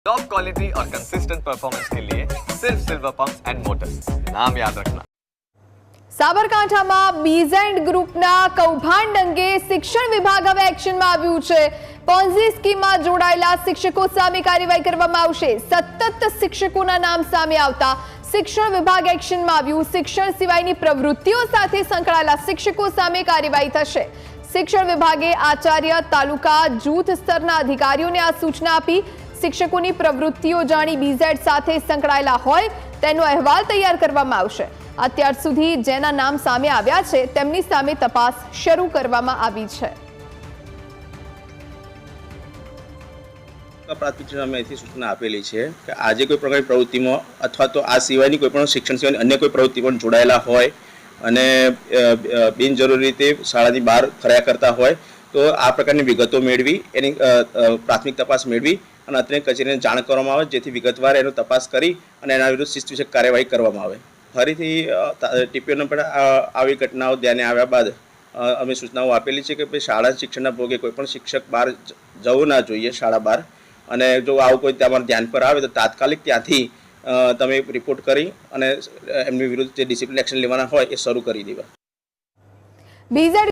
Top quality और consistent performance के लिए सिर्फ सिल्वर पंप्स एंड मोटर्स, नाम याद रखना। સાબરકાંઠામાં બીઝેન્ડ ગ્રુપના કૌભાંડ અંગે શિક્ષણ વિભાગ હવે એક્શનમાં આવ્યું છે। પોન્ઝી સ્કીમમાં જોડાયેલા શિક્ષકો સામે કાર્યવાહી કરવામાં આવશે। સતત શિક્ષકોના નામ સામે આવતા શિક્ષણ વિભાગ એક્શનમાં આવ્યું। શિક્ષણ સિવાયની પ્રવૃત્તિઓ સાથે સંકળાયેલા શિક્ષકો સામે કાર્યવાહી થશે। શિક્ષણ વિભાગે આચાર્ય, તાલુકા, જૂથ સ્તરના અધિકારીઓને આ સૂચના આપી। શિક્ષકોની પ્રવૃત્તિઓ જાણી બીઝેડ સાથે સંકળાયેલા હોય તેનો અહેવાલ તૈયાર કરવામાં આવશે। અત્યાર સુધી જેના નામ સામે આવ્યા છે તેમની સામે તપાસ શરૂ કરવામાં આવી છે। પ્રાથમિક અમે સૂચના આપેલી છે કે આજે કોઈ પ્રકારની પ્રવૃત્તિમાં અથવા તો આ સિવાયની કોઈ પણ શિક્ષણ સિવાયની અન્ય કોઈ પ્રવૃત્તિમાં જોડાયેલા હોય અને બિનજરૂરી રીતે શાળાની બહાર ફર્યા કરતા હોય તો આ પ્રકારની વિગતો મેળવી એની પ્રાથમિક તપાસ મેળવી અને અત્રે કચેરીને જાણ કરવામાં આવે, જેથી વિગતવાર એનો તપાસ કરી અને એના વિરુદ્ધ શિસ્તવિષયક કાર્યવાહી કરવામાં આવે। ફરીથી ટીપીઓને પણ આવી ઘટનાઓ ધ્યાને આવ્યા બાદ અમે સૂચનાઓ આપેલી છે કે શાળા શિક્ષણના ભોગે કોઈ પણ શિક્ષક બહાર જવું ના જોઈએ શાળા બહાર, અને જો આવું કોઈ તમારા ધ્યાન પર આવે તો તાત્કાલિક ત્યાંથી તમે રિપોર્ટ કરી અને એમની વિરુદ્ધ જે ડિસિપ્લિન એક્શન લેવાના હોય એ શરૂ કરી દેવા।